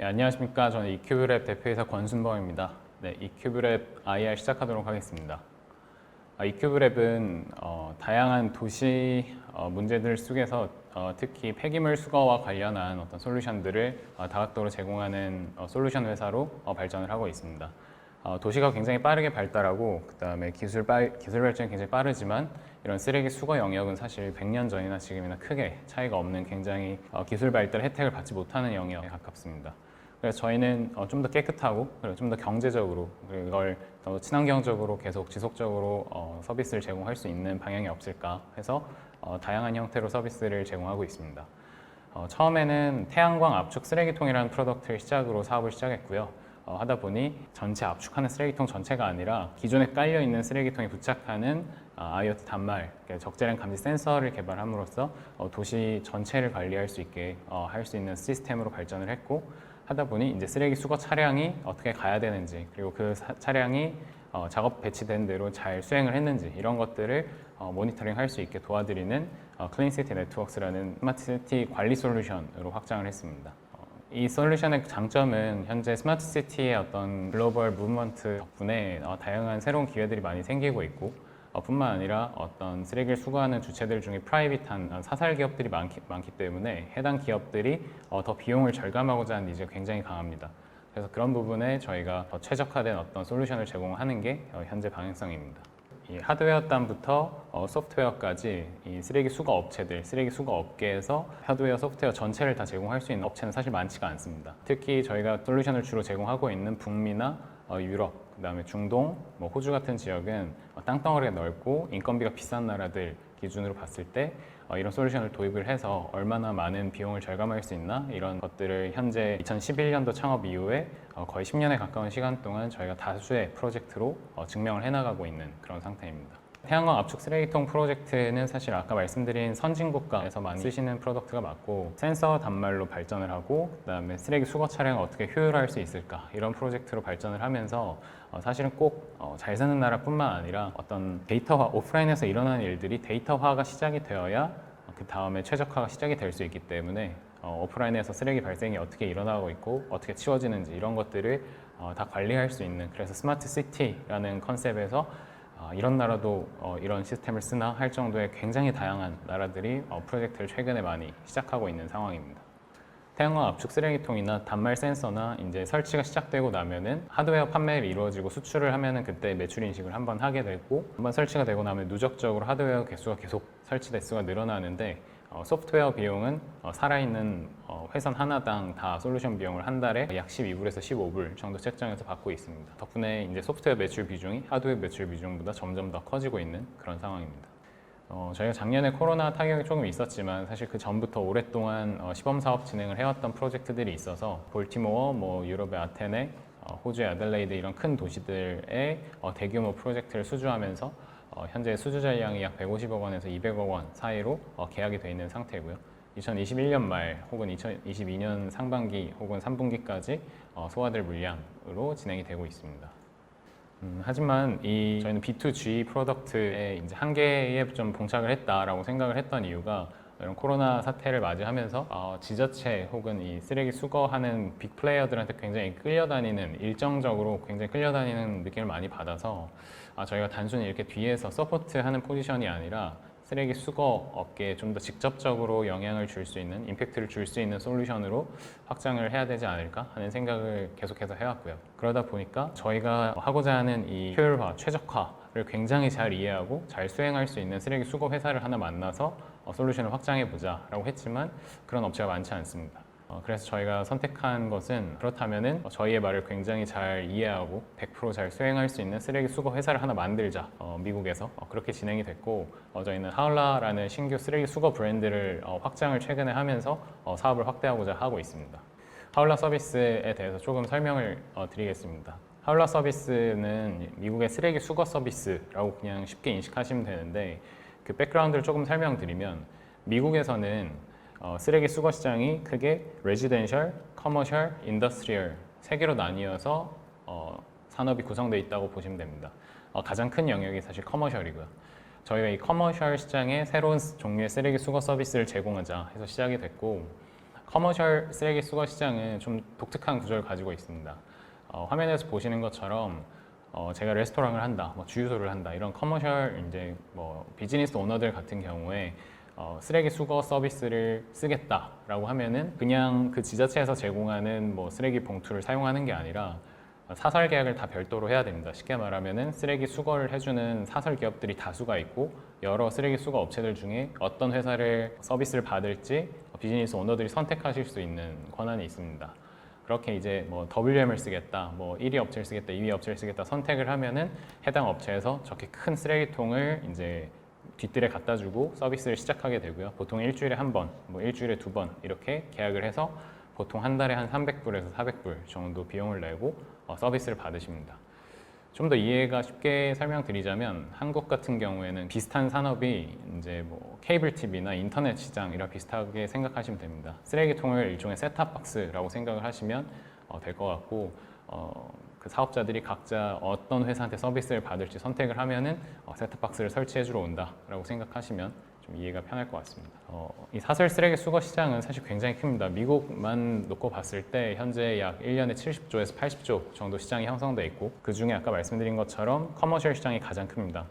네, 안녕하십니까. 저는 이큐브랩 대표이사 권순범입니다. 네, 이큐브랩 IR 시작하도록 하겠습니다. 이큐브랩은 다양한 도시 문제들 속에서 특히 폐기물 수거와 관련한 어떤 솔루션들을 다각도로 제공하는 솔루션 회사로 발전을 하고 있습니다. 도시가 굉장히 빠르게 발달하고 그다음에 기술 발전이 굉장히 빠르지만 이런 쓰레기 수거 영역은 사실 100년 전이나 지금이나 크게 차이가 없는 굉장히 기술 발달 혜택을 받지 못하는 영역에 가깝습니다. 그래서 저희는 좀 더 깨끗하고 그리고 좀 더 경제적으로 그리고 이걸 더 친환경적으로 계속 지속적으로 서비스를 제공할 수 있는 방향이 없을까 해서 다양한 형태로 서비스를 제공하고 있습니다. 처음에는 태양광 압축 쓰레기통이라는 프로덕트를 시작으로 사업을 시작했고요. 하다 보니 전체 압축하는 쓰레기통 전체가 아니라 기존에 깔려 있는 쓰레기통에 부착하는 IoT 단말, 적재량 감지 센서를 개발함으로써 도시 전체를 관리할 수 있게 할 수 있는 시스템으로 발전을 했고, 하다 보니 이제 쓰레기 수거 차량이 어떻게 가야 되는지, 그리고 그 차량이 작업 배치된 대로 잘 수행을 했는지 이런 것들을 모니터링 할 수 있게 도와드리는 클린시티 네트워크스라는 스마트시티 관리 솔루션으로 확장을 했습니다. 이 솔루션의 장점은 현재 스마트 시티의 어떤 글로벌 무브먼트 덕분에 다양한 새로운 기회들이 많이 생기고 있고, 뿐만 아니라 어떤 쓰레기를 수거하는 주체들 중에 프라이빗한 사설 기업들이 많기 때문에 해당 기업들이 더 비용을 절감하고자 하는 니즈가 굉장히 강합니다. 그래서 그런 부분에 저희가 더 최적화된 어떤 솔루션을 제공하는 게 현재 방향성입니다. 이 하드웨어단부터 소프트웨어까지 이 쓰레기 수거 업체들, 쓰레기 수거 업계에서 하드웨어, 소프트웨어 전체를 다 제공할 수 있는 업체는 사실 많지가 않습니다. 특히 저희가 솔루션을 주로 제공하고 있는 북미나 유럽, 그다음에 중동, 호주 같은 지역은 땅덩어리가 넓고 인건비가 비싼 나라들 기준으로 봤을 때 이런 솔루션을 도입을 해서 얼마나 많은 비용을 절감할 수 있나 이런 것들을 현재 2011년도 창업 이후에 거의 10년에 가까운 시간 동안 저희가 다수의 프로젝트로 증명을 해나가고 있는 그런 상태입니다. 태양광 압축 쓰레기통 프로젝트는 사실 아까 말씀드린 선진국가에서 많이 쓰시는 프로덕트가 맞고, 센서 단말로 발전을 하고 그다음에 쓰레기 수거 차량을 어떻게 효율화할 수 있을까 이런 프로젝트로 발전을 하면서 사실은 꼭 잘 사는 나라뿐만 아니라 어떤 데이터화, 오프라인에서 일어나는 일들이 데이터화가 시작이 되어야 그 다음에 최적화가 시작이 될 수 있기 때문에 오프라인에서 쓰레기 발생이 어떻게 일어나고 있고 어떻게 치워지는지 이런 것들을 다 관리할 수 있는, 그래서 스마트 시티라는 컨셉에서 이런 나라도 이런 시스템을 쓰나 할 정도의 굉장히 다양한 나라들이 프로젝트를 최근에 많이 시작하고 있는 상황입니다. 태양광 압축 쓰레기통이나 단말 센서나 이제 설치가 시작되고 나면은 하드웨어 판매를 이루어지고 수출을 하면은 그때 매출 인식을 한번 하게 되고, 한번 설치가 되고 나면 누적적으로 하드웨어 개수가 계속 설치 대수가 늘어나는데 소프트웨어 비용은 살아있는 회선 하나당 다 솔루션 비용을 한 달에 약 12불에서 15불 정도 책정해서 받고 있습니다. 덕분에 이제 소프트웨어 매출 비중이 하드웨어 매출 비중보다 점점 더 커지고 있는 그런 상황입니다. 저희가 작년에 코로나 타격이 조금 있었지만 사실 그 전부터 오랫동안 시범 사업 진행을 해왔던 프로젝트들이 있어서 볼티모어, 유럽의 아테네, 호주의 아들레이드 이런 큰 도시들의 대규모 프로젝트를 수주하면서 현재 수주자 양이 약 150억 원에서 200억 원 사이로 계약이 되어 있는 상태고요. 2021년 말 혹은 2022년 상반기 혹은 3분기까지 소화될 물량으로 진행이 되고 있습니다. 하지만 저희는 B2G 프로덕트의 이제 한계에 좀 봉착을 했다라고 생각을 했던 이유가, 이런 코로나 사태를 맞이하면서 지자체 혹은 이 쓰레기 수거하는 빅 플레이어들한테 굉장히 끌려다니는, 일정적으로 굉장히 끌려다니는 느낌을 많이 받아서 저희가 단순히 이렇게 뒤에서 서포트하는 포지션이 아니라 쓰레기 수거 업계에 좀 더 직접적으로 영향을 줄 수 있는, 임팩트를 줄 수 있는 솔루션으로 확장을 해야 되지 않을까 하는 생각을 계속해서 해왔고요. 그러다 보니까 저희가 하고자 하는 이 효율화, 최적화를 굉장히 잘 이해하고 잘 수행할 수 있는 쓰레기 수거 회사를 하나 만나서 솔루션을 확장해보자 라고 했지만 그런 업체가 많지 않습니다. 그래서 저희가 선택한 것은, 그렇다면은 저희의 말을 굉장히 잘 이해하고 100% 잘 수행할 수 있는 쓰레기 수거 회사를 하나 만들자, 미국에서 그렇게 진행이 됐고, 저희는 하울라라는 신규 쓰레기 수거 브랜드를 확장을 최근에 하면서 사업을 확대하고자 하고 있습니다. 하울라 서비스에 대해서 조금 설명을 드리겠습니다. 하울라 서비스는 미국의 쓰레기 수거 서비스라고 그냥 쉽게 인식하시면 되는데, 그 백그라운드를 조금 설명드리면, 미국에서는 쓰레기 수거 시장이 크게 레지던셜, 커머셜, 인더스트리얼 세 개로 나뉘어서 산업이 구성되어 있다고 보시면 됩니다. 가장 큰 영역이 사실 커머셜이고요. 저희가 이 커머셜 시장에 새로운 종류의 쓰레기 수거 서비스를 제공하자 해서 시작이 됐고, 커머셜 쓰레기 수거 시장은 좀 독특한 구조를 가지고 있습니다. 화면에서 보시는 것처럼 제가 레스토랑을 한다, 뭐 주유소를 한다 이런 커머셜 이제 뭐 비즈니스 오너들 같은 경우에 쓰레기 수거 서비스를 쓰겠다라고 하면은 그냥 그 지자체에서 제공하는 뭐 쓰레기 봉투를 사용하는 게 아니라 사설 계약을 다 별도로 해야 됩니다. 쉽게 말하면은 쓰레기 수거를 해주는 사설 기업들이 다수가 있고 여러 쓰레기 수거 업체들 중에 어떤 회사를 서비스를 받을지 비즈니스 오너들이 선택하실 수 있는 권한이 있습니다. 그렇게 이제 뭐 WM을 쓰겠다, 뭐 1위 업체를 쓰겠다, 2위 업체를 쓰겠다 선택을 하면은 해당 업체에서 저렇게 큰 쓰레기통을 이제 뒷뜰에 갖다 주고 서비스를 시작하게 되고요. 보통 일주일에 한 번, 뭐 일주일에 두 번 이렇게 계약을 해서 보통 한 달에 한 300불에서 400불 정도 비용을 내고 서비스를 받으십니다. 좀 더 이해가 쉽게 설명드리자면 한국 같은 경우에는 비슷한 산업이 이제 뭐 케이블 TV나 인터넷 시장이랑 비슷하게 생각하시면 됩니다. 쓰레기통을 일종의 셋탑박스라고 생각을 하시면 될 것 같고 그 사업자들이 각자 어떤 회사한테 서비스를 받을지 선택을 하면은 셋탑박스를 설치해 주러 온다라고 생각하시면 좀 이해가 편할 것 같습니다. 이 사설 쓰레기 수거 시장은 사실 굉장히 큽니다. 미국만 놓고 봤을 때 현재 약 1년에 70조에서 80조 정도 시장이 형성돼 있고 그 중에 아까 말씀드린 것처럼 커머셜 시장이 가장 큽니다.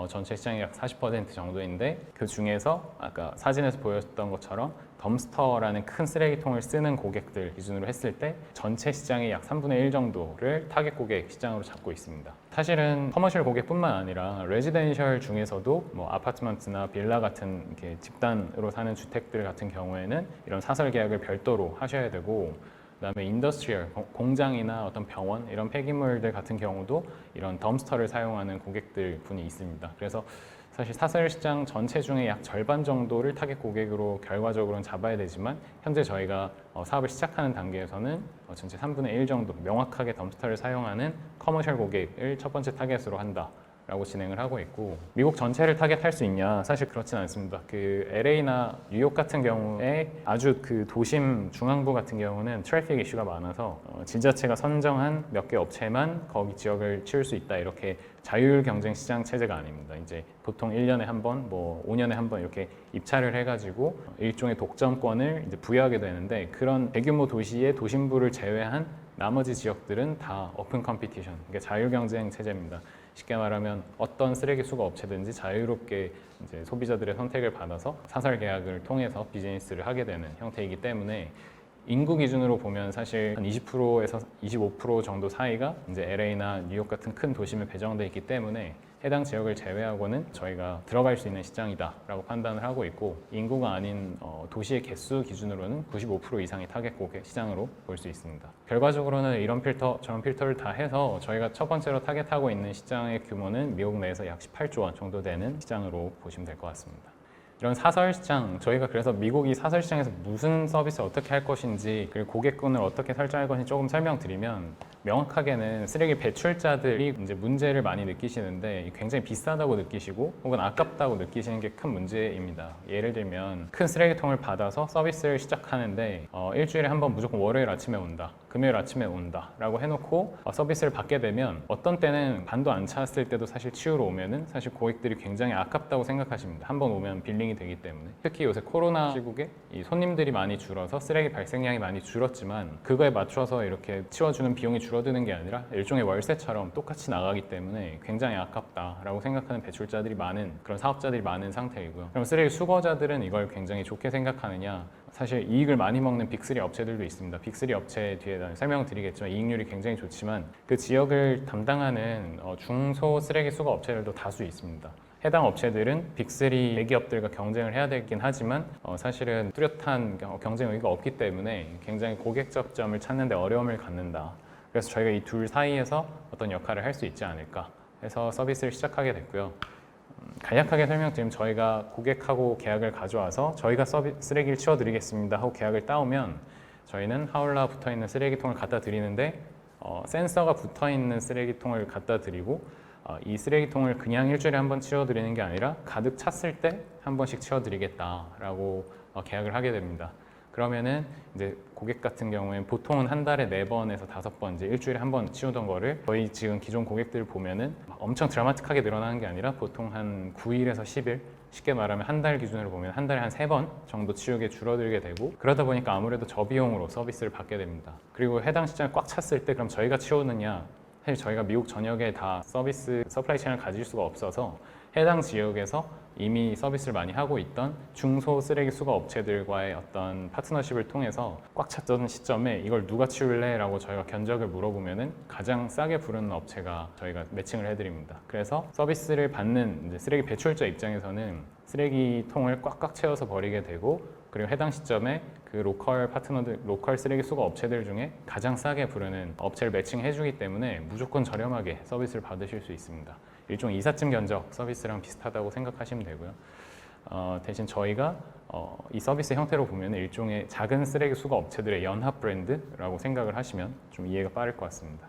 전체 시장이 약 40% 정도인데 그 중에서 아까 사진에서 보였던 것처럼 덤스터라는 큰 쓰레기통을 쓰는 고객들 기준으로 했을 때 전체 시장의 약 3분의 1 정도를 타겟 고객 시장으로 잡고 있습니다. 사실은 커머셜 고객뿐만 아니라 레지덴셜 중에서도 뭐 아파트먼트나 빌라 같은 이렇게 집단으로 사는 주택들 같은 경우에는 이런 사설 계약을 별도로 하셔야 되고 그다음에 인더스트리얼, 공장이나 어떤 병원 이런 폐기물들 같은 경우도 이런 덤스터를 사용하는 고객들 분이 있습니다. 그래서 사실 사설 시장 전체 중에 약 절반 정도를 타겟 고객으로 결과적으로는 잡아야 되지만 현재 저희가 사업을 시작하는 단계에서는 전체 3분의 1 정도 명확하게 덤스터를 사용하는 커머셜 고객을 첫 번째 타겟으로 한다. 라고 진행을 하고 있고 미국 전체를 타겟할 수 있냐 사실 그렇진 않습니다. 그 LA나 뉴욕 같은 경우에 아주 그 도심 중앙부 같은 경우는 트래픽 이슈가 많아서 지자체가 선정한 몇 개 업체만 거기 지역을 치울 수 있다 이렇게 자율 경쟁 시장 체제가 아닙니다. 이제 보통 1년에 한 번, 뭐 5년에 한 번 이렇게 입찰을 해가지고 일종의 독점권을 이제 부여하게 되는데 그런 대규모 도시의 도심부를 제외한 나머지 지역들은 다 오픈 컴피티션, 그러니까 자율 경쟁 체제입니다. 쉽게 말하면 어떤 쓰레기 수거 업체든지 자유롭게 이제 소비자들의 선택을 받아서 사설 계약을 통해서 비즈니스를 하게 되는 형태이기 때문에 인구 기준으로 보면 사실 한 20%에서 25% 정도 사이가 이제 LA나 뉴욕 같은 큰 도심에 배정돼 있기 때문에 해당 지역을 제외하고는 저희가 들어갈 수 있는 시장이다라고 판단을 하고 있고 인구가 아닌 도시의 개수 기준으로는 95% 이상의 타겟 고객 시장으로 볼 수 있습니다. 결과적으로는 이런 필터, 저런 필터를 다 해서 저희가 첫 번째로 타겟하고 있는 시장의 규모는 미국 내에서 약 18조 원 정도 되는 시장으로 보시면 될 것 같습니다. 이런 사설 시장, 저희가 그래서 미국이 사설 시장에서 무슨 서비스를 어떻게 할 것인지 그리고 고객군을 어떻게 설정할 것인지 조금 설명드리면 명확하게는 쓰레기 배출자들이 이제 문제를 많이 느끼시는데 굉장히 비싸다고 느끼시고 혹은 아깝다고 느끼시는 게 큰 문제입니다. 예를 들면 큰 쓰레기통을 받아서 서비스를 시작하는데 일주일에 한 번 무조건 월요일 아침에 온다, 금요일 아침에 온다 라고 해놓고 서비스를 받게 되면 어떤 때는 반도 안 찼을 때도 사실 치우러 오면은 사실 고객들이 굉장히 아깝다고 생각하십니다. 한 번 오면 빌링이 되기 때문에 특히 요새 코로나 시국에 이 손님들이 많이 줄어서 쓰레기 발생량이 많이 줄었지만 그거에 맞춰서 이렇게 치워주는 비용이 줄어드는 게 아니라 일종의 월세처럼 똑같이 나가기 때문에 굉장히 아깝다라고 생각하는 배출자들이 많은 그런 사업자들이 많은 상태이고요. 그럼 쓰레기 수거자들은 이걸 굉장히 좋게 생각하느냐? 사실 이익을 많이 먹는 빅3 업체들도 있습니다. 빅3 업체 뒤에 설명드리겠지만 이익률이 굉장히 좋지만 그 지역을 담당하는 중소 쓰레기 수거 업체들도 다수 있습니다. 해당 업체들은 빅3 대기업들과 경쟁을 해야 되긴 하지만 사실은 뚜렷한 경쟁 의지가 없기 때문에 굉장히 고객 접점을 찾는 데 어려움을 갖는다. 그래서 저희가 이 둘 사이에서 어떤 역할을 할 수 있지 않을까 해서 서비스를 시작하게 됐고요. 간략하게 설명드리면 저희가 고객하고 계약을 가져와서 저희가 쓰레기를 치워드리겠습니다 하고 계약을 따오면 저희는 하울라 붙어있는 쓰레기통을 갖다 드리는데 센서가 붙어있는 쓰레기통을 갖다 드리고 이 쓰레기통을 그냥 일주일에 한 번 치워드리는 게 아니라 가득 찼을 때 한 번씩 치워드리겠다라고 계약을 하게 됩니다. 그러면은 이제 고객 같은 경우에는 보통은 한 달에 4번에서 5번 이제 일주일에 한 번 치우던 거를 저희 지금 기존 고객들 보면은 엄청 드라마틱하게 늘어나는 게 아니라 보통 한 9일에서 10일 쉽게 말하면 한 달 기준으로 보면 한 달에 한 3번 정도 치우게 줄어들게 되고, 그러다 보니까 아무래도 저비용으로 서비스를 받게 됩니다. 그리고 해당 시장이 꽉 찼을 때 그럼 저희가 치우느냐, 사실 저희가 미국 전역에 다 서비스 서플라이 체인을 가질 수가 없어서 해당 지역에서 이미 서비스를 많이 하고 있던 중소 쓰레기 수거 업체들과의 어떤 파트너십을 통해서 꽉 찼던 시점에 이걸 누가 치울래? 라고 저희가 견적을 물어보면은 가장 싸게 부르는 업체가 저희가 매칭을 해드립니다. 그래서 서비스를 받는 이제 쓰레기 배출자 입장에서는 쓰레기통을 꽉꽉 채워서 버리게 되고, 그리고 해당 시점에 그 로컬 파트너들, 로컬 쓰레기 수거 업체들 중에 가장 싸게 부르는 업체를 매칭해주기 때문에 무조건 저렴하게 서비스를 받으실 수 있습니다. 일종의 이삿짐 견적 서비스랑 비슷하다고 생각하시면 되고요. 대신 저희가 이 서비스 형태로 보면 일종의 작은 쓰레기 수거 업체들의 연합 브랜드라고 생각을 하시면 좀 이해가 빠를 것 같습니다.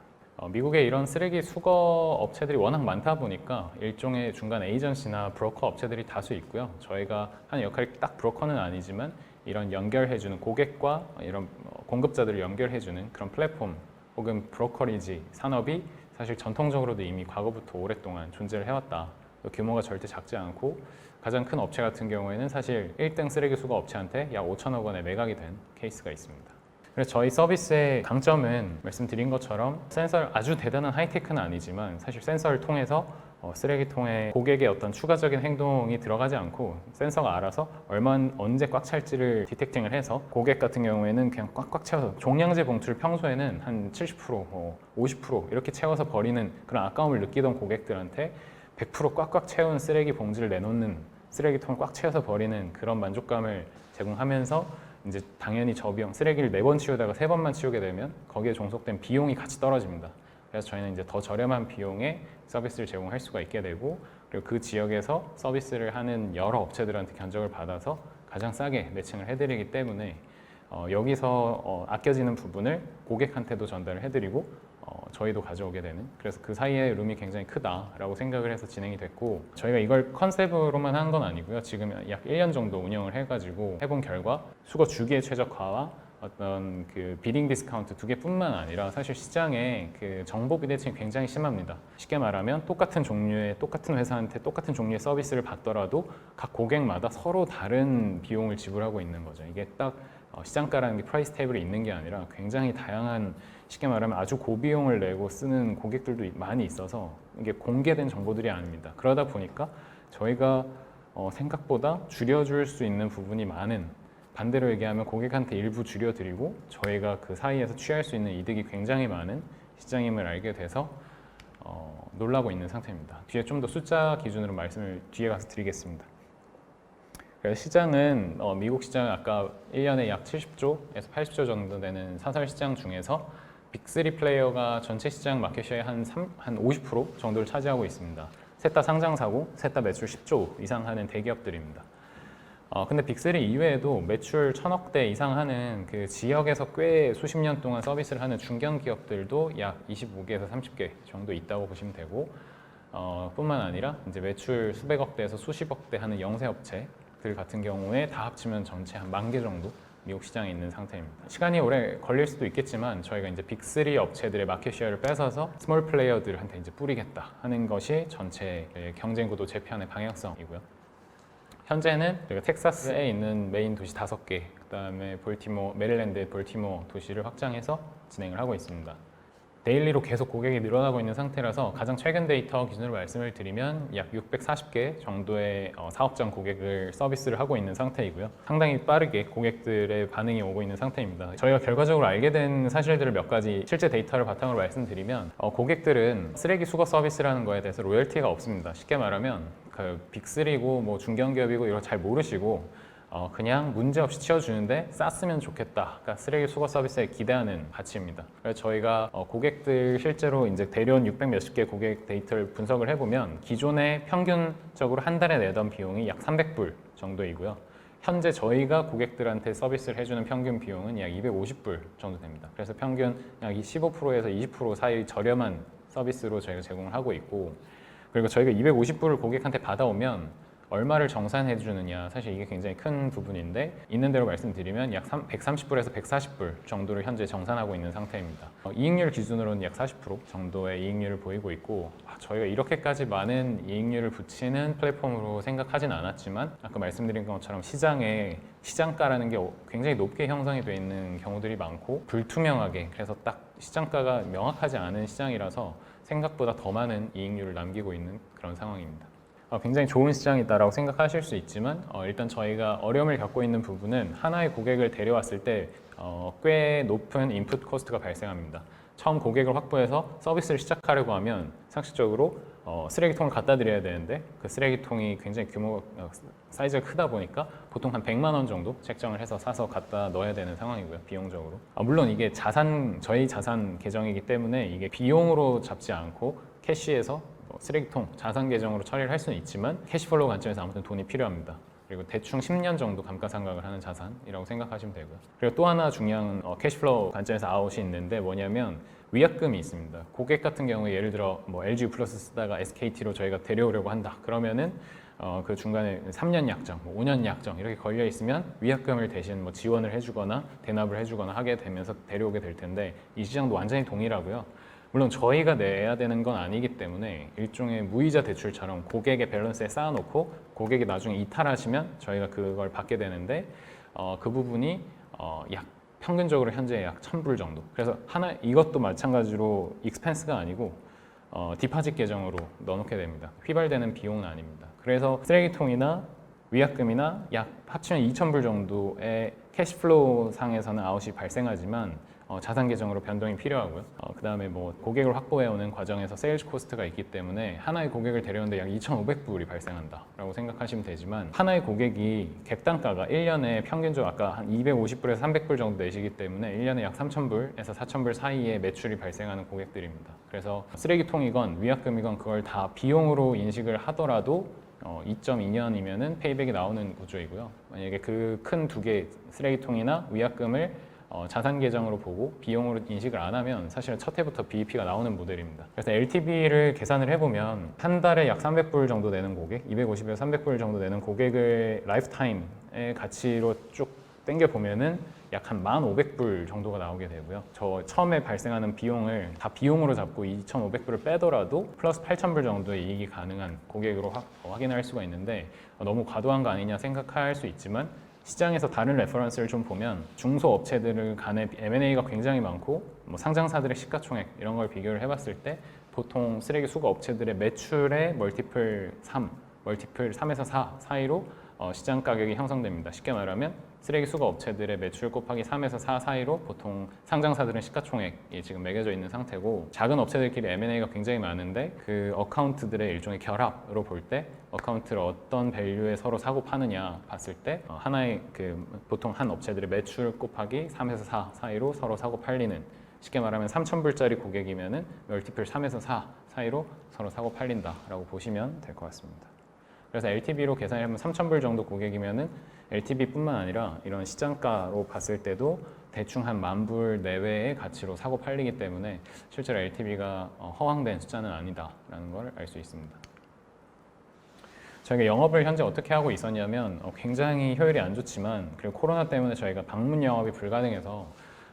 미국에 이런 쓰레기 수거 업체들이 워낙 많다 보니까 일종의 중간 에이전시나 브로커 업체들이 다수 있고요. 저희가 하는 역할이 딱 브로커는 아니지만 이런 연결해주는 고객과 이런 공급자들을 연결해주는 그런 플랫폼 혹은 브로커리지 산업이 사실 전통적으로도 이미 과거부터 오랫동안 존재를 해왔다. 규모가 절대 작지 않고 가장 큰 업체 같은 경우에는 사실 1등 쓰레기 수거 업체한테 약 5천억 원에 매각이 된 케이스가 있습니다. 그래서 저희 서비스의 강점은 말씀드린 것처럼 센서를 아주 대단한 하이테크는 아니지만 사실 센서를 통해서 쓰레기통에 고객의 어떤 추가적인 행동이 들어가지 않고 센서가 알아서 언제 꽉 찰지를 디텍팅을 해서 고객 같은 경우에는 그냥 꽉꽉 채워서 종량제 봉투를 평소에는 한 70%, 50% 이렇게 채워서 버리는 그런 아까움을 느끼던 고객들한테 100% 꽉꽉 채운 쓰레기 봉지를 내놓는, 쓰레기통을 꽉 채워서 버리는 그런 만족감을 제공하면서 이제 당연히 저비용, 쓰레기를 4번 치우다가 3번만 치우게 되면 거기에 종속된 비용이 같이 떨어집니다. 그래서 저희는 이제 더 저렴한 비용에 서비스를 제공할 수가 있게 되고, 그리고 그 지역에서 서비스를 하는 여러 업체들한테 견적을 받아서 가장 싸게 매칭을 해드리기 때문에 여기서 아껴지는 부분을 고객한테도 전달을 해드리고 저희도 가져오게 되는, 그래서 그 사이에 룸이 굉장히 크다라고 생각을 해서 진행이 됐고, 저희가 이걸 컨셉으로만 한 건 아니고요. 지금 약 1년 정도 운영을 해가지고 해본 결과 수거 주기의 최적화와 어떤 그 비딩 디스카운트 2개뿐만 아니라 사실 시장에 그 정보 비대칭이 굉장히 심합니다. 쉽게 말하면 똑같은 종류의, 똑같은 회사한테 똑같은 종류의 서비스를 받더라도 각 고객마다 서로 다른 비용을 지불하고 있는 거죠. 이게 딱 시장가라는 게 프라이스 테이블에 있는 게 아니라 굉장히 다양한, 쉽게 말하면 아주 고비용을 내고 쓰는 고객들도 많이 있어서 이게 공개된 정보들이 아닙니다. 그러다 보니까 저희가 생각보다 줄여줄 수 있는 부분이 많은, 반대로 얘기하면 고객한테 일부 줄여드리고 저희가 그 사이에서 취할 수 있는 이득이 굉장히 많은 시장임을 알게 돼서 놀라고 있는 상태입니다. 뒤에 좀 더 숫자 기준으로 말씀을 뒤에 가서 드리겠습니다. 시장은 미국 시장은 아까 1년에 약 70조에서 80조 정도 되는 사설 시장 중에서 빅3 플레이어가 전체 시장 마켓쉐어의 한 50% 정도를 차지하고 있습니다. 셋 다 상장사고 셋 다 매출 10조 이상 하는 대기업들입니다. 근데 빅3 이외에도 매출 1,000억대 이상 하는 그 지역에서 꽤 수십 년 동안 서비스를 하는 중견 기업들도 약 25개에서 30개 정도 있다고 보시면 되고, 뿐만 아니라 이제 매출 수백억대에서 수십억대 하는 영세 업체들 같은 경우에 다 합치면 전체 한 10,000개 정도 미국 시장에 있는 상태입니다. 시간이 오래 걸릴 수도 있겠지만 저희가 이제 빅3 업체들의 마켓쉐어를 뺏어서 스몰 플레이어들한테 이제 뿌리겠다 하는 것이 전체 경쟁 구도 재편의 방향성이고요. 현재는 저희가 텍사스에 있는 메인 도시 5개, 그다음에 메릴랜드의 볼티모어 도시를 확장해서 진행을 하고 있습니다. 데일리로 계속 고객이 늘어나고 있는 상태라서 가장 최근 데이터 기준으로 말씀을 드리면 약 640개 정도의 사업장 고객을 서비스를 하고 있는 상태이고요. 상당히 빠르게 고객들의 반응이 오고 있는 상태입니다. 저희가 결과적으로 알게 된 사실들을 몇 가지 실제 데이터를 바탕으로 말씀드리면 고객들은 쓰레기 수거 서비스라는 거에 대해서 로열티가 없습니다. 쉽게 말하면 그 빅3고 뭐 중견기업이고 이런 거 잘 모르시고 그냥 문제없이 치워주는데 쌌으면 좋겠다. 그러니까 쓰레기 수거 서비스에 기대하는 가치입니다. 그래서 저희가 고객들 실제로 이제 대략 600 몇십 개 고객 데이터를 분석을 해보면 기존에 평균적으로 한 달에 내던 비용이 약 300불 정도이고요. 현재 저희가 고객들한테 서비스를 해주는 평균 비용은 약 250불 정도 됩니다. 그래서 평균 약 15%에서 20% 사이 저렴한 서비스로 저희가 제공을 하고 있고, 그리고 저희가 250불을 고객한테 받아오면 얼마를 정산해 주느냐, 사실 이게 굉장히 큰 부분인데 있는 대로 말씀드리면 약 130불에서 140불 정도를 현재 정산하고 있는 상태입니다. 이익률 기준으로는 약 40% 정도의 이익률을 보이고 있고, 저희가 이렇게까지 많은 이익률을 붙이는 플랫폼으로 생각하진 않았지만 아까 말씀드린 것처럼 시장에 시장가라는 게 굉장히 높게 형성이 되어 있는 경우들이 많고 불투명하게, 그래서 딱 시장가가 명확하지 않은 시장이라서 생각보다 더 많은 이익률을 남기고 있는 그런 상황입니다. 굉장히 좋은 시장이다라고 생각하실 수 있지만 일단 저희가 어려움을 겪고 있는 부분은 하나의 고객을 데려왔을 때 꽤 높은 인풋 코스트가 발생합니다. 처음 고객을 확보해서 서비스를 시작하려고 하면 상식적으로 쓰레기통을 갖다 드려야 되는데 그 쓰레기통이 굉장히 사이즈가 크다 보니까 보통 한 100만 원 정도 책정을 해서 사서 갖다 넣어야 되는 상황이고요, 비용적으로. 물론 이게 저희 자산 계정이기 때문에 이게 비용으로 잡지 않고 캐시에서 쓰레기통 자산 계정으로 처리를 할 수는 있지만 캐시플로우 관점에서 아무튼 돈이 필요합니다. 그리고 대충 10년 정도 감가상각을 하는 자산이라고 생각하시면 되고요. 그리고 또 하나 중요한 캐시플로우 관점에서 아웃이 있는데 뭐냐면 위약금이 있습니다. 고객 같은 경우에 예를 들어 LG U+ 쓰다가 SKT로 저희가 데려오려고 한다. 그러면은 그 중간에 3년 약정, 5년 약정 이렇게 걸려 있으면 위약금을 대신 지원을 해주거나 대납을 해주거나 하게 되면서 데려오게 될 텐데 이 시장도 완전히 동일하고요. 물론 저희가 내야 되는 건 아니기 때문에 일종의 무이자 대출처럼 고객의 밸런스에 쌓아놓고 고객이 나중에 이탈하시면 저희가 그걸 받게 되는데 그 부분이 약 평균적으로 현재 약 1,000불 정도. 그래서 이것도 마찬가지로 익스펜스가 아니고 디파짓 계정으로 넣어놓게 됩니다. 휘발되는 비용은 아닙니다. 그래서 쓰레기통이나 위약금이나 약 합치면 2,000불 정도의 캐시플로우 상에서는 아웃이 발생하지만 자산 계정으로 변동이 필요하고요. 그 다음에 고객을 확보해오는 과정에서 세일즈 코스트가 있기 때문에 하나의 고객을 데려오는데 약 2,500불이 발생한다라고 생각하시면 되지만 하나의 고객이 객단가가 1년에 평균적으로 아까 한 250불에서 300불 정도 내시기 때문에 1년에 약 3,000불에서 4,000불 사이에 매출이 발생하는 고객들입니다. 그래서 쓰레기통이건 위약금이건 그걸 다 비용으로 인식을 하더라도 2.2년이면은 페이백이 나오는 구조이고요. 만약에 그 큰 두 개 쓰레기통이나 위약금을 자산 계정으로 보고 비용으로 인식을 안 하면 사실은 첫 해부터 BEP가 나오는 모델입니다. 그래서 LTV를 계산을 해보면 한 달에 약 300불 정도 내는 고객, 250에서 300불 정도 내는 고객을 라이프타임의 가치로 쭉 땡겨보면은 약 한 1,500불 정도가 나오게 되고요. 저 처음에 발생하는 비용을 다 비용으로 잡고 2,500불을 빼더라도 플러스 8,000불 정도의 이익이 가능한 고객으로 확인할 수가 있는데 너무 과도한 거 아니냐 생각할 수 있지만 시장에서 다른 레퍼런스를 좀 보면 중소업체들 간의 M&A가 굉장히 많고 상장사들의 시가총액 이런 걸 비교를 해봤을 때 보통 쓰레기 수거 업체들의 매출의 멀티플 3, 멀티플 3에서 4 사이로 시장 가격이 형성됩니다. 쉽게 말하면 쓰레기 수거 업체들의 매출 곱하기 3에서 4 사이로 보통 상장사들은 시가총액이 지금 매겨져 있는 상태고 작은 업체들끼리 M&A가 굉장히 많은데 그 어카운트들의 일종의 결합으로 볼 때 어카운트를 어떤 밸류에 서로 사고 파느냐 봤을 때 하나의 보통 한 업체들의 매출 곱하기 3에서 4 사이로 서로 사고 팔리는, 쉽게 말하면 3,000불짜리 고객이면은 멀티플 3에서 4 사이로 서로 사고 팔린다라고 보시면 될 것 같습니다. 그래서 LTV로 계산하면 3,000불 정도 고객이면은 LTV뿐만 아니라 이런 시장가로 봤을 때도 대충 한 10,000불 내외의 가치로 사고 팔리기 때문에 실제로 LTV가 허황된 숫자는 아니다라는 걸 알 수 있습니다. 저희가 영업을 현재 어떻게 하고 있었냐면 굉장히 효율이 안 좋지만 그리고 코로나 때문에 저희가 방문 영업이 불가능해서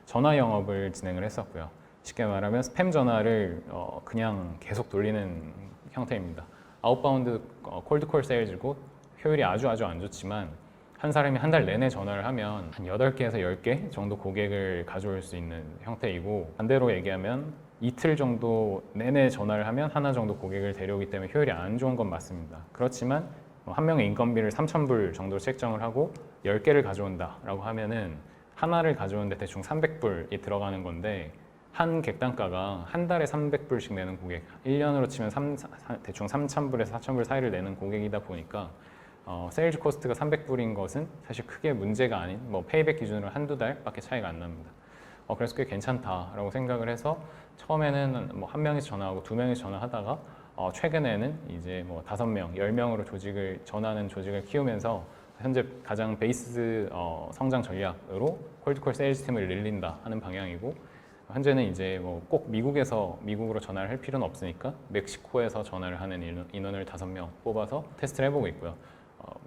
전화 영업을 진행을 했었고요. 쉽게 말하면 스팸 전화를 그냥 계속 돌리는 형태입니다. 아웃바운드 콜드콜 세일즈고 효율이 아주 안 좋지만 한 사람이 한 달 내내 전화를 하면 한 8개에서 10개 정도 고객을 가져올 수 있는 형태이고, 반대로 얘기하면 이틀 정도 내내 전화를 하면 하나 정도 고객을 데려오기 때문에 효율이 안 좋은 건 맞습니다. 그렇지만 한 명의 인건비를 3,000불 정도로 책정을 하고 10개를 가져온다라고 하면은 하나를 가져오는데 대충 300불이 들어가는 건데 한 객단가가 한 달에 300불씩 내는 고객, 1년으로 치면 대충 3,000불에서 4,000불 사이를 내는 고객이다 보니까 세일즈 코스트가 300불인 것은 사실 크게 문제가 아닌 페이백 기준으로 한두 달밖에 차이가 안 납니다. 그래서 꽤 괜찮다라고 생각을 해서 처음에는 한 명이서 전화하고 두 명이서 전화하다가 최근에는 이제 5명, 10명으로 전하는 조직을 키우면서 현재 가장 베이스 성장 전략으로 콜드콜 세일즈 팀을 늘린다 하는 방향이고, 현재는 이제 꼭 미국으로 전화를 할 필요는 없으니까 멕시코에서 전화를 하는 인원을 5명 뽑아서 테스트를 해보고 있고요.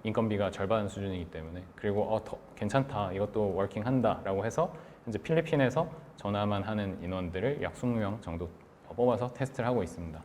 인건비가 절반 수준이기 때문에, 그리고 더 괜찮다, 이것도 워킹한다 라고 해서 현재 필리핀에서 전화만 하는 인원들을 약 20명 정도 뽑아서 테스트를 하고 있습니다.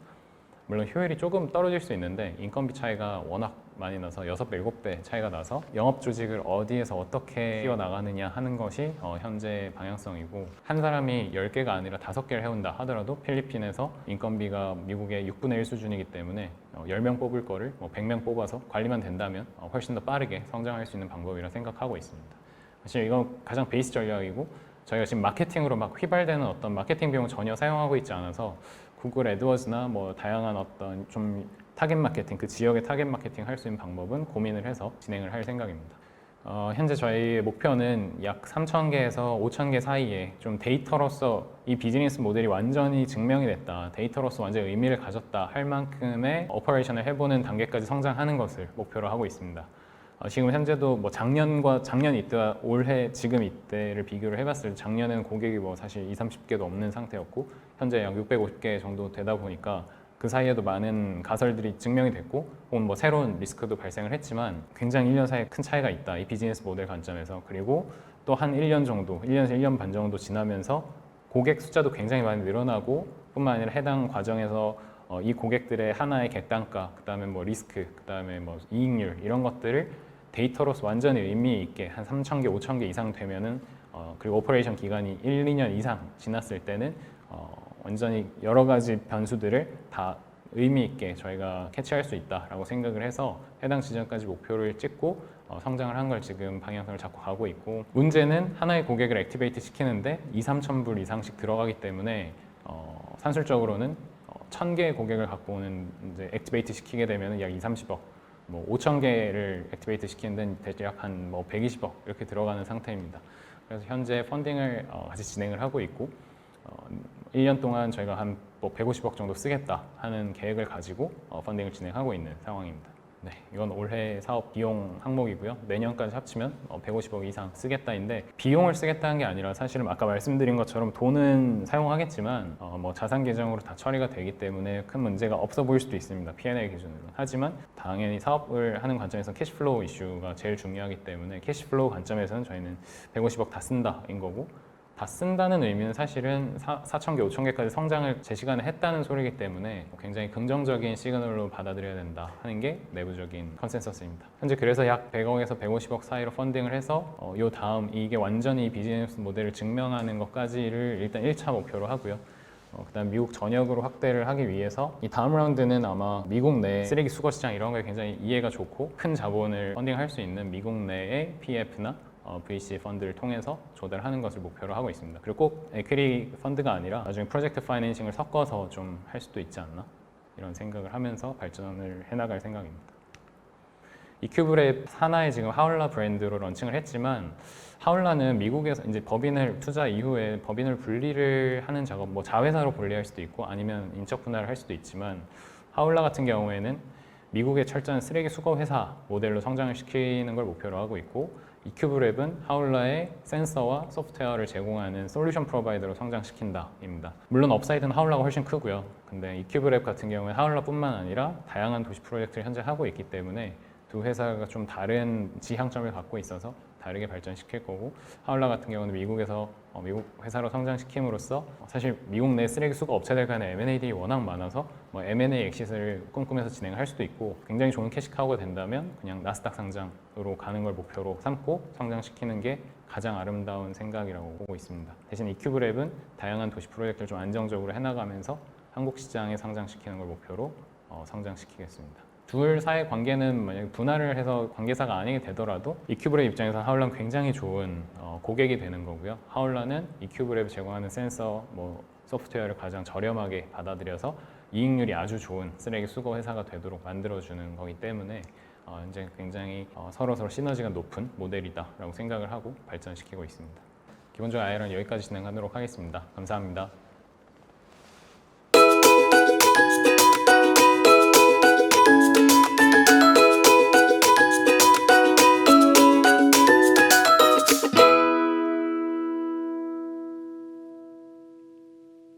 물론 효율이 조금 떨어질 수 있는데 인건비 차이가 워낙 많이 나서 6배, 7배 차이가 나서 영업 조직을 어디에서 어떻게 키워나가느냐 하는 것이 현재 방향성이고, 한 사람이 10개가 아니라 5개를 해온다 하더라도 필리핀에서 인건비가 미국의 6분의 1 수준이기 때문에 10명 뽑을 거를 100명 뽑아서 관리만 된다면 훨씬 더 빠르게 성장할 수 있는 방법이라 생각하고 있습니다. 사실 이건 가장 베이스 전략이고, 저희가 지금 마케팅으로 막 휘발되는 어떤 마케팅 비용 전혀 사용하고 있지 않아서 구글 애드워즈나 뭐 다양한 어떤 좀 타겟 마케팅, 그 지역의 타겟 마케팅 할 수 있는 방법은 고민을 해서 진행을 할 생각입니다. 현재 저희 목표는 약 3,000개에서 5,000개 사이에 좀 데이터로서 이 비즈니스 모델이 완전히 증명이 됐다, 데이터로서 완전히 의미를 가졌다 할 만큼의 오퍼레이션을 해보는 단계까지 성장하는 것을 목표로 하고 있습니다. 지금 현재도 뭐 작년 이때와 올해 지금 이때를 비교를 해봤을 때 작년에는 고객이 뭐 사실 20-30개도 없는 상태였고 현재 약 650개 정도 되다 보니까 그 사이에도 많은 가설들이 증명이 됐고 혹은 뭐 새로운 리스크도 발생을 했지만 굉장히 1년 사이에 큰 차이가 있다, 이 비즈니스 모델 관점에서. 그리고 또 한 1년 정도, 1년에서 1년 반 정도 지나면서 고객 숫자도 굉장히 많이 늘어나고 뿐만 아니라 해당 과정에서 이 고객들의 하나의 객단가, 그 다음에 뭐 리스크, 그 다음에 뭐 이익률 이런 것들을 데이터로서 완전히 의미 있게 한 3,000개, 5,000개 이상 되면은 그리고 오퍼레이션 기간이 1, 2년 이상 지났을 때는 완전히 여러 가지 변수들을 다 의미 있게 저희가 캐치할 수 있다라고 생각을 해서 해당 지점까지 목표를 찍고 성장을 한 걸 지금 방향성을 잡고 가고 있고, 문제는 하나의 고객을 액티베이트 시키는데 2-3천 불 이상씩 들어가기 때문에 산술적으로는 1,000개의 고객을 갖고 오는 이제 액티베이트 시키게 되면 약 2-30억, 뭐 5,000개를 액티베이트 시키는 데는 대략 한 뭐 120억 이렇게 들어가는 상태입니다. 그래서 현재 펀딩을 같이 진행을 하고 있고 1년 동안 저희가 한 뭐 150억 정도 쓰겠다 하는 계획을 가지고 펀딩을 진행하고 있는 상황입니다. 네, 이건 올해 사업 비용 항목이고요. 내년까지 합치면 150억 이상 쓰겠다인데, 비용을 쓰겠다는 게 아니라 사실은 아까 말씀드린 것처럼 돈은 사용하겠지만 뭐 자산 계정으로 다 처리가 되기 때문에 큰 문제가 없어 보일 수도 있습니다, P&L 기준으로. 하지만 당연히 사업을 하는 관점에서 캐시플로우 이슈가 제일 중요하기 때문에 캐시플로우 관점에서는 저희는 150억 다 쓴다인 거고, 다 쓴다는 의미는 사실은 4,000개, 5,000개까지 성장을 제 시간에 했다는 소리이기 때문에 굉장히 긍정적인 시그널로 받아들여야 된다 하는 게 내부적인 컨센서스입니다. 현재 그래서 약 100억에서 150억 사이로 펀딩을 해서 요 다음 이게 완전히 비즈니스 모델을 증명하는 것까지를 일단 1차 목표로 하고요. 그다음 미국 전역으로 확대를 하기 위해서 이 다음 라운드는 아마 미국 내 쓰레기 수거 시장 이런 거에 굉장히 이해가 좋고 큰 자본을 펀딩할 수 있는 미국 내의 PF나 VC 펀드를 통해서 조달하는 것을 목표로 하고 있습니다. 그리고 꼭 에퀴리 펀드가 아니라 나중에 프로젝트 파이낸싱을 섞어서 좀 할 수도 있지 않나, 이런 생각을 하면서 발전을 해나갈 생각입니다. 이큐브랩 하나의 지금 하울라 브랜드로 런칭을 했지만, 하울라는 미국에서 이제 법인을 투자 이후에 법인을 분리를 하는 작업, 뭐 자회사로 분리할 수도 있고 아니면 인적 분할을 할 수도 있지만, 하울라 같은 경우에는 미국의 철저한 쓰레기 수거 회사 모델로 성장을 시키는 걸 목표로 하고 있고, 이큐브랩은 하울라의 센서와 소프트웨어를 제공하는 솔루션 프로바이더로 성장시킨다입니다. 물론 업사이드는 하울라가 훨씬 크고요. 근데 이큐브랩 같은 경우에 하울라뿐만 아니라 다양한 도시 프로젝트를 현재 하고 있기 때문에 두 회사가 좀 다른 지향점을 갖고 있어서 다르게 발전시킬 거고, 하울라 같은 경우는 미국에서 미국 회사로 성장시킴으로써 사실 미국 내 쓰레기 수거 업체들 간의 M&A들이 워낙 많아서 뭐 M&A 엑시스를 꿈꾸면서 진행할 수도 있고, 굉장히 좋은 캐시카우가 된다면 그냥 나스닥 상장으로 가는 걸 목표로 삼고 성장시키는 게 가장 아름다운 생각이라고 보고 있습니다. 대신 이큐브랩은 다양한 도시 프로젝트를 좀 안정적으로 해나가면서 한국 시장에 성장시키는 걸 목표로 성장시키겠습니다. 둘 사이의 관계는 만약에 분할을 해서 관계사가 아니게 되더라도 이큐브랩 입장에서 하울라는 굉장히 좋은 고객이 되는 거고요. 하울라는 이큐브랩이 제공하는 센서, 뭐 소프트웨어를 가장 저렴하게 받아들여서 이익률이 아주 좋은 쓰레기 수거 회사가 되도록 만들어주는 거기 때문에 이제 굉장히 서로 시너지가 높은 모델이다라고 생각을 하고 발전시키고 있습니다. 기본적으로 IR은 여기까지 진행하도록 하겠습니다. 감사합니다.